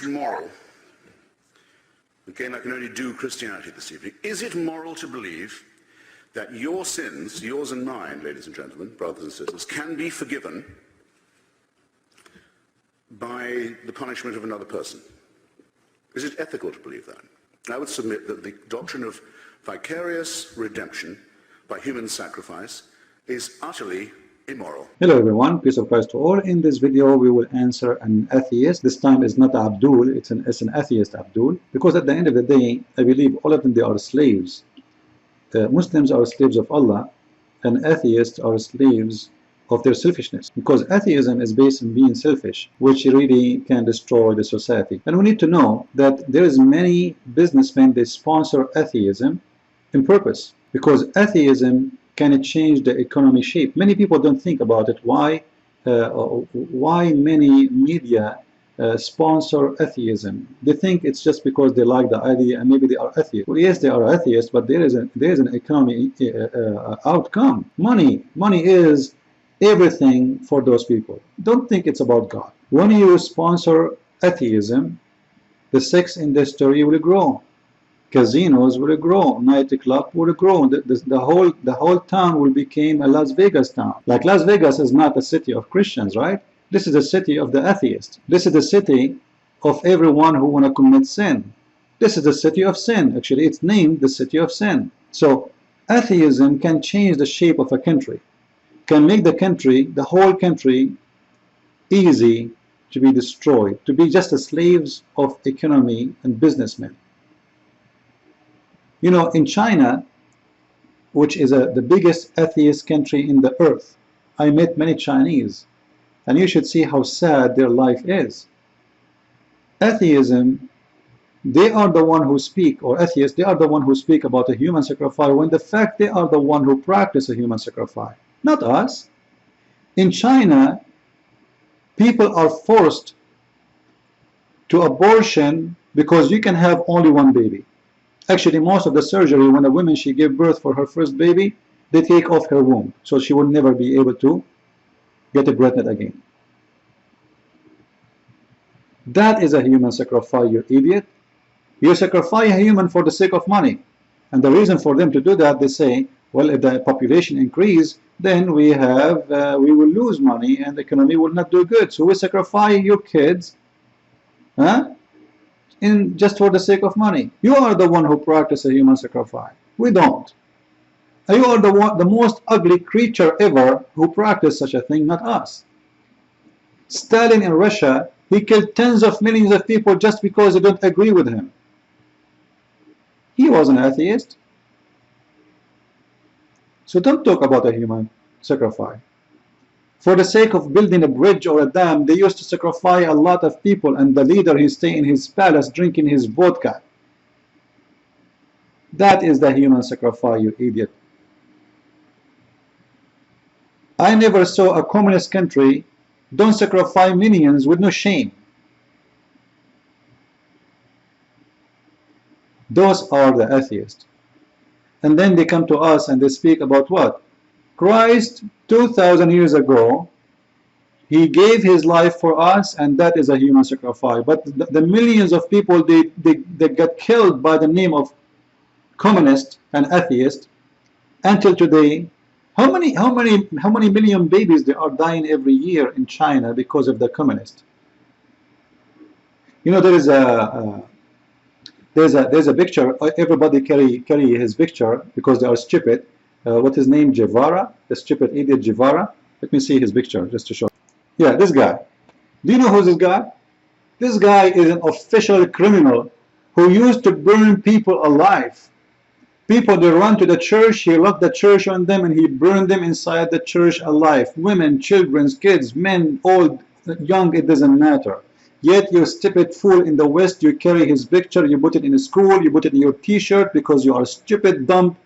moral? Again, I can only do Christianity this evening. Is it moral to believe that your sins, yours and mine, ladies and gentlemen, brothers and sisters, can be forgiven by the punishment of another person? Is it ethical to believe that? I would submit that the doctrine of vicarious redemption by human sacrifice is utterly immoral. Hello everyone, peace of Christ to all. In this video we will answer an atheist. This time is not Abdul, it's an atheist Abdul, because at the end of the day I believe all of them, they are slaves. Muslims are slaves of Allah and atheists are slaves of their selfishness, because atheism is based on being selfish, which really can destroy the society. And we need to know that there is many businessmen that sponsor atheism in purpose, because atheism can change the economy shape. Many people don't think about it. Why many media sponsor atheism? They think it's just because they like the idea and maybe they are atheists. Well, yes, they are atheists, but there is an economy outcome. Money is everything for those people. Don't think it's about God. When you sponsor atheism, the sex industry will grow. Casinos will grow, nightclub will grow, the whole town will become a Las Vegas town. Like Las Vegas is not a city of Christians, right? This is a city of the atheists. This is the city of everyone who want to commit sin. This is the city of sin. Actually, it's named the city of sin. So atheism can change the shape of a country, can make the country, the whole country, easy to be destroyed, to be just the slaves of economy and businessmen. You know, in China, which is the biggest atheist country in the earth, I met many Chinese, and you should see how sad their life is. Atheism, they are the one who speak, or atheists, they are the one who speak about a human sacrifice, when the fact they are the one who practice a human sacrifice, not us. In China, people are forced to abortion because you can have only one baby. Actually, most of the surgery, when a woman, she gave birth for her first baby, they take off her womb, so she will never be able to get pregnant again. That is a human sacrifice, you idiot. You sacrifice a human for the sake of money. And the reason for them to do that, they say, well, if the population increase, then we will lose money and the economy will not do good. So we sacrifice your kids, just for the sake of money. You are the one who practice a human sacrifice. We don't. You are the most ugly creature ever who practiced such a thing, not us. Stalin in Russia, he killed tens of millions of people just because they don't agree with him. He was an atheist. So don't talk about a human sacrifice. For the sake of building a bridge or a dam, they used to sacrifice a lot of people, and the leader, he stay in his palace drinking his vodka. That is the human sacrifice, you idiot. I never saw a communist country don't sacrifice millions with no shame. Those are the atheists. And then they come to us and they speak about what? Christ, 2,000 years ago, he gave his life for us, and that is a human sacrifice. But the millions of people, they got killed by the name of communist and atheist until today. How many million babies they are dying every year in China because of the communist? You know, there's a picture. Everybody carry his picture because they are stupid. What's his name? Guevara, the stupid idiot Guevara. Let me see his picture just to show. Yeah, this guy. Do you know who's this guy? This guy is an official criminal who used to burn people alive. People, they run to the church, he locked the church on them and he burned them inside the church alive. Women, children, kids, men, old, young, it doesn't matter. Yet you stupid fool in the West, you carry his picture, you put it in a school, you put it in your t-shirt because you are stupid, dumb,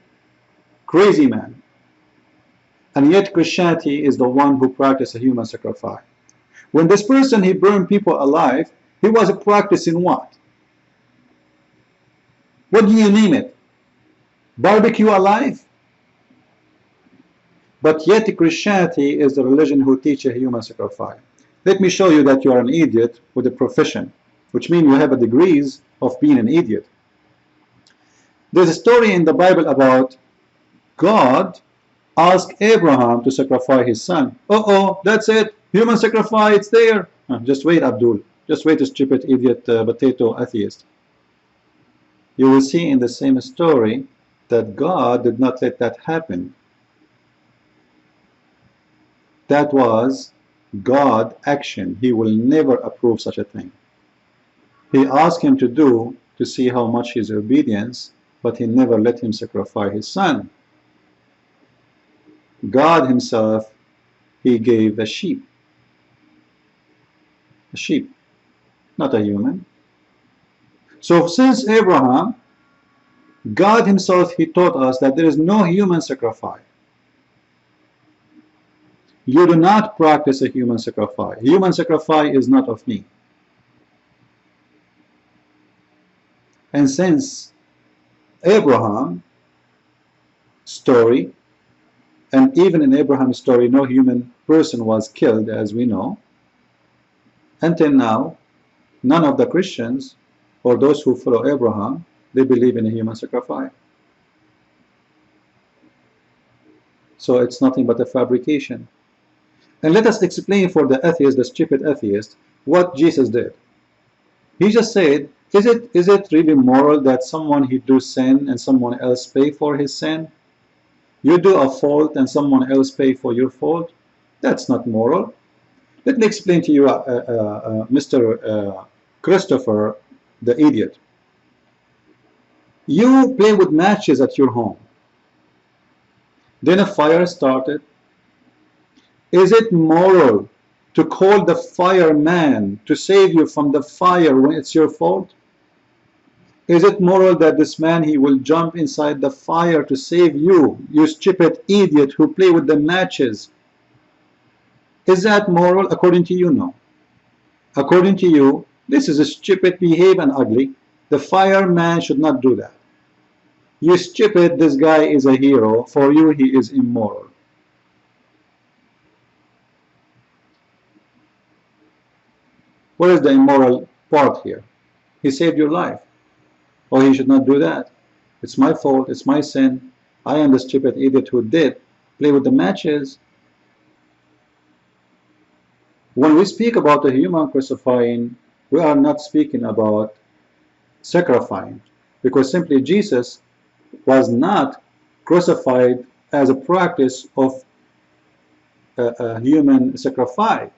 crazy man. And yet Christianity is the one who practices a human sacrifice. When this person, he burned people alive, he was practicing what? What do you name it? Barbecue alive? But yet Christianity is the religion who teaches human sacrifice. Let me show you that you are an idiot with a profession. which means you have a degrees of being an idiot. There's a story in the Bible about God asked Abraham to sacrifice his son. Uh-oh, that's it. Human sacrifice, it's there. Just wait, Abdul. Just wait, stupid idiot potato atheist. You will see in the same story that God did not let that happen. That was God's action. He will never approve such a thing. He asked him to do to see how much his obedience, but he never let him sacrifice his son. God himself, he gave a sheep. A sheep, not a human. So since Abraham, God himself, he taught us that there is no human sacrifice. You do not practice a human sacrifice. Human sacrifice is not of me. And since Abraham's story, and even in Abraham's story, no human person was killed, as we know, until now, none of the Christians or those who follow Abraham, they believe in a human sacrifice. So it's nothing but a fabrication. And let us explain for the atheist, the stupid atheist, what Jesus did. He just said, is it really moral that someone he do sin and someone else pay for his sin? You do a fault and someone else pay for your fault? That's not moral. Let me explain to you, Mr. Christopher, the idiot. You play with matches at your home. Then a fire started. Is it moral to call the fireman to save you from the fire when it's your fault? Is it moral that this man, he will jump inside the fire to save you, you stupid idiot who play with the matches? Is that moral? According to you, no. According to you, this is a stupid, behave and ugly. The fireman should not do that. You stupid, this guy is a hero. For you, he is immoral. What is the immoral part here? He saved your life. Oh, he should not do that. It's my fault. It's my sin. I am the stupid idiot who did play with the matches. When we speak about the human crucifying, we are not speaking about sacrificing, because simply Jesus was not crucified as a practice of a human sacrifice.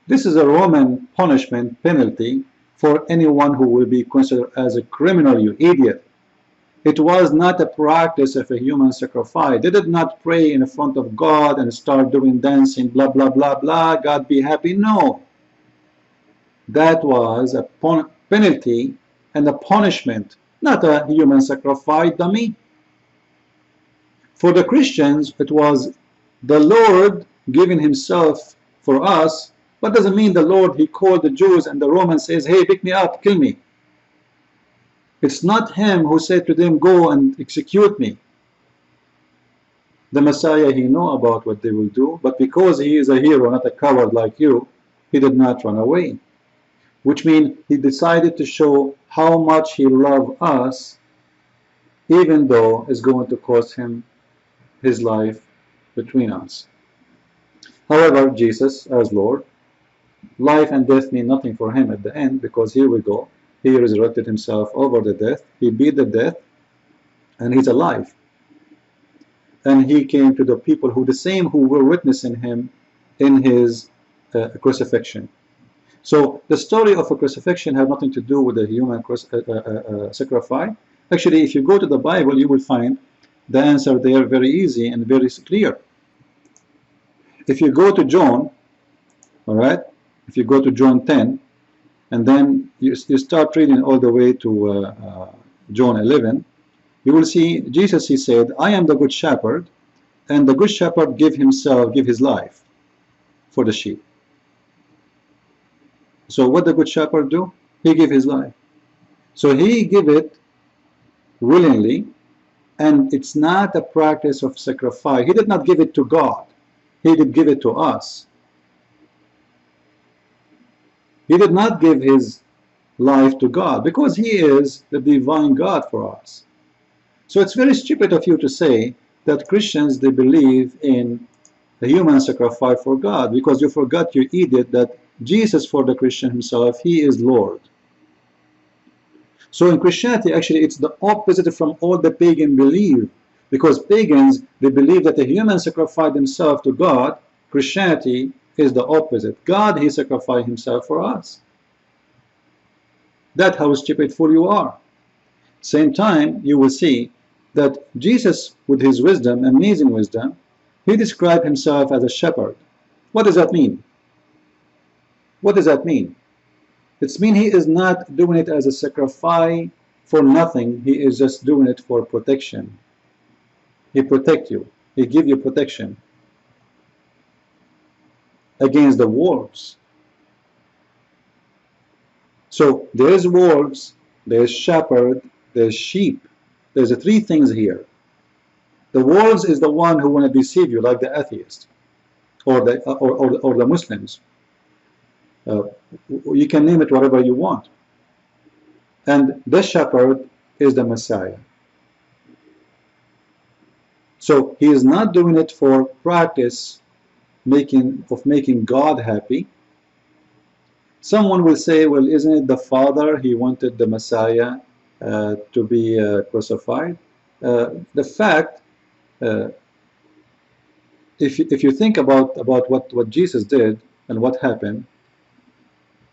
This is a Roman punishment penalty for anyone who will be considered as a criminal, you idiot. It was not a practice of a human sacrifice. They did not pray in front of God and start doing dancing, blah, blah, blah, blah, God be happy. No. That was a penalty and a punishment, not a human sacrifice, dummy. For the Christians, it was the Lord giving himself for us, but doesn't mean the Lord, he called the Jews and the Romans says, hey, pick me up, kill me. It's not him who said to them, go and execute me. The Messiah, he know about what they will do, but because he is a hero, not a coward like you, he did not run away. Which means he decided to show how much he loved us, even though it's going to cost him his life between us. However, Jesus, as Lord, life and death mean nothing for him at the end, because here we go. He resurrected himself over the death. He beat the death, and he's alive. And he came to the people who the same who were witnessing him in his crucifixion. So the story of a crucifixion has nothing to do with the human sacrifice. Actually, if you go to the Bible, you will find the answer there very easy and very clear. If you go to John, all right, if you go to John 10, and then you start reading all the way to John 11, you will see Jesus, he said, I am the good shepherd, and the good shepherd give his life for the sheep. So what the good shepherd do? He give his life. So he give it willingly, and it's not a practice of sacrifice. He did not give it to God. He did give it to us. He did not give his life to God because he is the divine God for us. So it's very stupid of you to say that Christians, they believe in the human sacrifice for God, because you forgot your edict that Jesus, for the Christian himself, he is Lord. So in Christianity, actually, it's the opposite from all the pagan belief, because pagans, they believe that the human sacrificed himself to God. Christianity is the opposite. God, he sacrificed himself for us. That's how stupid fool you are. Same time, you will see that Jesus, with his wisdom, amazing wisdom, he described himself as a shepherd. What does that mean? What does that mean? It means he is not doing it as a sacrifice for nothing. He is just doing it for protection. He protects you. He gives you protection against the wolves. So there's wolves, there's shepherd, there's sheep. There's three things here. The wolves is the one who want to deceive you, like the atheist or the Muslims. You can name it whatever you want. And the shepherd is the Messiah. So he is not doing it for practice of making God happy. Someone will say, well, isn't it the Father? He wanted the Messiah to be crucified. The fact, if you think about what Jesus did and what happened,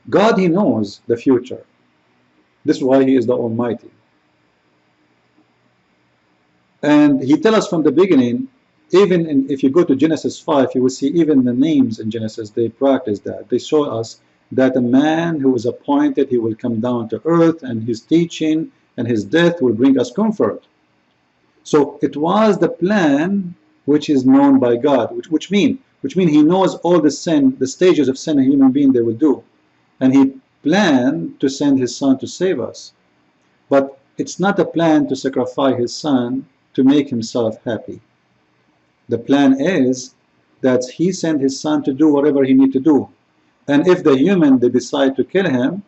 God, he knows the future. This is why he is the Almighty. And he tells us from the beginning, even if you go to Genesis 5, you will see even the names in Genesis, they practice that. They show us that a man who is appointed, he will come down to earth, and his teaching and his death will bring us comfort. So it was the plan which is known by God, which mean he knows all the sin, the stages of sin a human being they will do. And he planned to send his son to save us. But it's not a plan to sacrifice his son to make himself happy. The plan is that he sent his son to do whatever he needs to do. And if the human, they decide to kill him,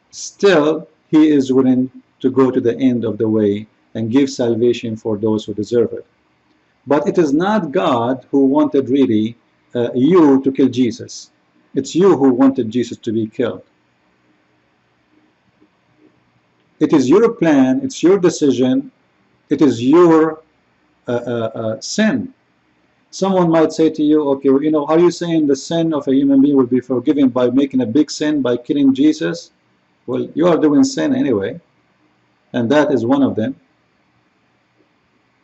still he is willing to go to the end of the way and give salvation for those who deserve it. But it is not God who wanted really you to kill Jesus. It's you who wanted Jesus to be killed. It is your plan, it's your decision, it is your sin. Someone might say to you, okay, you know, are you saying the sin of a human being will be forgiven by making a big sin, by killing Jesus? Well, you are doing sin anyway, and that is one of them.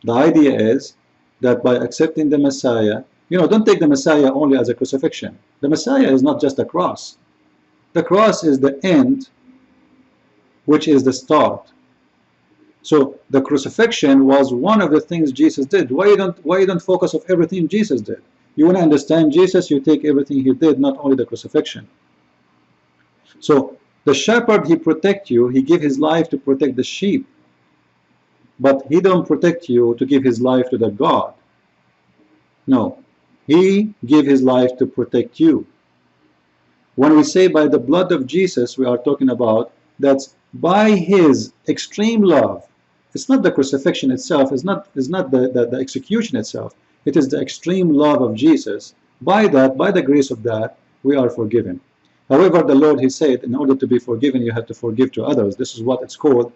The idea is that by accepting the Messiah, you know, don't take the Messiah only as a crucifixion. The Messiah is not just a cross. The cross is the end, which is the start. So the crucifixion was one of the things Jesus did. Why you don't focus on everything Jesus did? You want to understand Jesus, you take everything he did, not only the crucifixion. So the shepherd, he protect you, he give his life to protect the sheep. But he don't protect you to give his life to the God. No, he give his life to protect you. When we say by the blood of Jesus, we are talking about that's by his extreme love. It's not the crucifixion itself, it's not the execution itself. It is the extreme love of Jesus. By that, by the grace of that, we are forgiven. However, the Lord, he said, in order to be forgiven, you have to forgive to others. This is what it's called,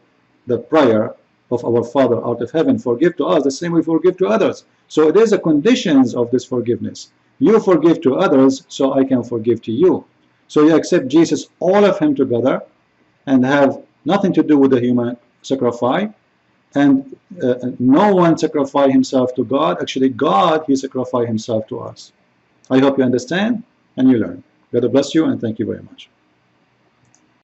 the prayer of our Father out of heaven. Forgive to us the same we forgive to others. So it is the conditions of this forgiveness. You forgive to others, so I can forgive to you. So you accept Jesus, all of him together, and have nothing to do with the human sacrifice. And no one sacrificed himself to God. Actually, God, he sacrificed himself to us. I hope you understand and you learn. God bless you, and thank you very much.